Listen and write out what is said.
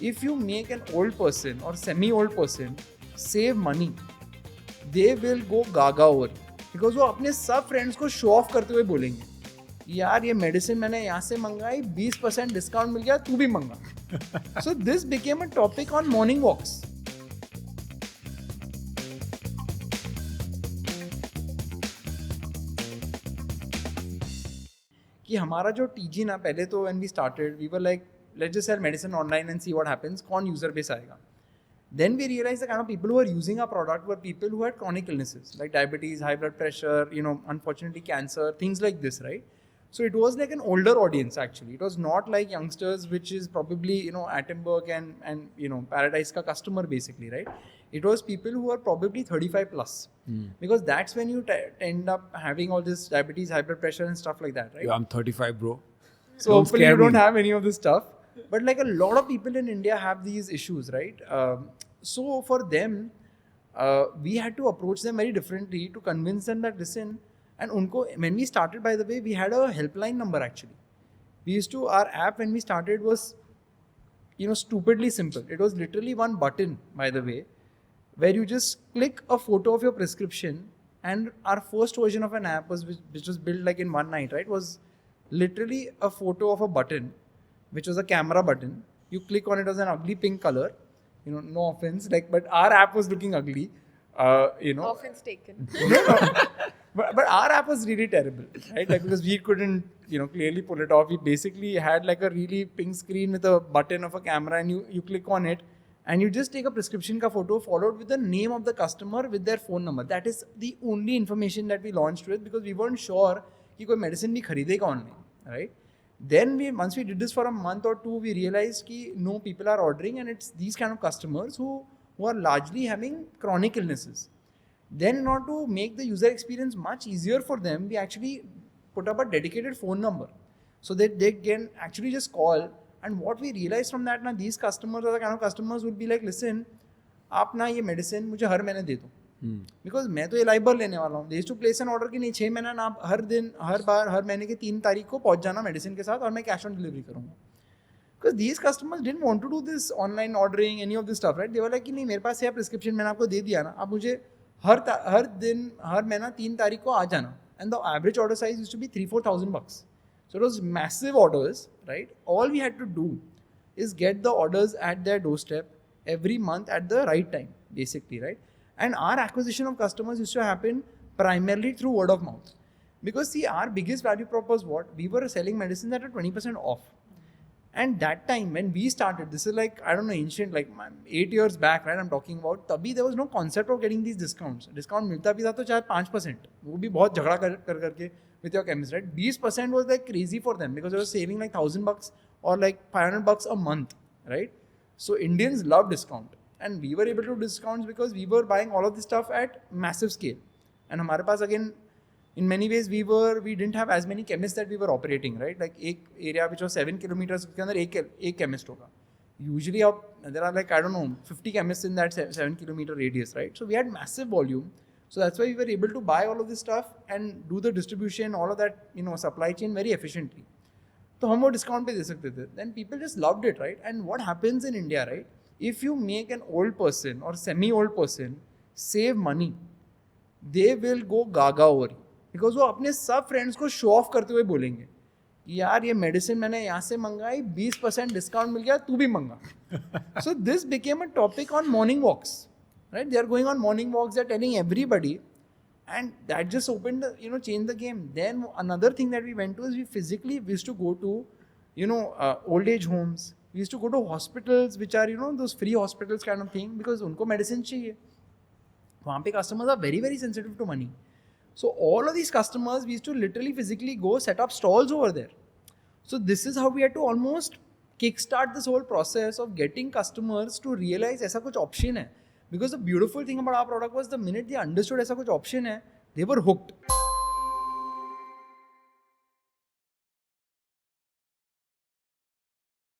if you make an old person or semi-old person save money, they will go gaga over it. Because वो अपने सब friends को show off करते हुए बोलेंगे यार ये मेडिसिन मैंने यहाँ से मंगाई 20% डिस्काउंट मिल गया, तू भी मंगा. So this became a topic on morning walks. कि हमारा जो टीजी ना पहले तो when we started we were like let's just sell medicine online and see what happens, कौन यूजर बेस आएगा. Then we realized the kind of people who were using our product were people who had chronic illnesses like diabetes, high blood pressure, unfortunately cancer, things like this, right? So it was like an older audience actually. It was not like youngsters, which is probably Attenborough and Paradise ka customer basically, right? It was people who were probably 35 plus because that's when you end up having all this diabetes, high blood pressure and stuff like that, right? Yeah, I'm 35, bro. So hopefully you don't have any of this stuff. But like a lot of people in India have these issues, right? So for them, we had to approach them very differently to convince them that listen, and unko, when we started, by the way, we had a helpline number actually. Our app when we started was, stupidly simple. It was literally one button, by the way, where you just click a photo of your prescription, and our first version of an app was which was built like in one night, right? Was literally a photo of a button, which was a camera button. You click on it, as an ugly pink color. No offense, but our app was looking ugly. Offense taken. But our app was really terrible, right? Because we couldn't, clearly pull it off. We basically had like a really pink screen with a button of a camera, and you click on it, and you just take a prescription ka photo followed with the name of the customer with their phone number. That is the only information that we launched with because we weren't sure कि कोई medicine भी खरीदेगा online, right? Then once we did this for a month or two, we realized कि no, people are ordering, and it's these kind of customers who are largely having chronic illnesses. Then in order to make the user experience much easier for them, we actually put up a dedicated phone number so that they can actually just call. And what we realized from that, these customers are the kind of customers would be like, listen, आप ना ये medicine मुझे हर महीने दे दो. Because मैं तो ये Liber लेने वाला हूँ. दे टू प्लेस एन ऑर्डर कि नहीं 6 महीना ना हर दिन हर बार हर महीने के 3 तारीख को पहुँच जाना मेडिसिन के साथ और मैं कैश ऑन डिलीवरी करूँगा. Because these customers didn't want to do this online ordering any of this stuff, right? They were like कि नहीं मेरे पास है प्रिस्क्रिप्शन, मैंने आपको दे दिया ना, आप मुझे हर दिन हर महीना 3 तारीख को आ जाना. And the average order size used to be $3,000-4,000. So it was massive orders, right? All we had to do is get the orders at their doorstep every month at the right time, basically, right? And our acquisition of customers used to happen primarily through word of mouth. Because see, our biggest value prop was what? We were selling medicines at a 20% off. And that time when we started, this is like, I don't know, ancient, like 8 years back, right? I'm talking about, तभी there was no concept of getting these discounts. Discount मिलता भी था तो चाहे 5%. वो भी बहुत झगड़ा कर करके with your chemist, right? 20% was like crazy for them because they were saving like $1,000 or like $500 a month, right? So Indians love discount. And we were able to do discounts because we were buying all of this stuff at massive scale. And हमारे पास again, in many ways we didn't have as many chemists that we were operating, right? Like एक area which was 7 kilometers के अंदर एक chemist होगा. Usually there are like, I don't know, 50 chemists in that 7-kilometer radius, right? So we had massive volume. So that's why we were able to buy all of this stuff and do the distribution, all of that, supply chain very efficiently. So हम वो discount पे दे सकते थे. Then people just loved it, right? And what happens in India, right? If you make an old person or semi-old person save money, they will go gaga over you. Because वो अपने सब friends को show off करते हुए बोलेंगे यार ये medicine मैंने यहाँ से मंगाई 20% discount मिल गया, तू भी मंगा. So this became a topic on morning walks, right? They are going on morning walks, they're telling everybody, and that just opened the, changed the game. Then another thing that we went to is we used to go to, old age homes. We used to go to hospitals which are, those free hospitals kind of thing because उनको medicine चाहिए. वहाँ पे customers are very, very sensitive to money. So all of these customers, we used to literally physically go set up stalls over there. So this is how we had to almost kickstart this whole process of getting customers to realize ऐसा कुछ option है. Because the beautiful thing about our product was the minute they understood ऐसा कुछ option है, they were hooked.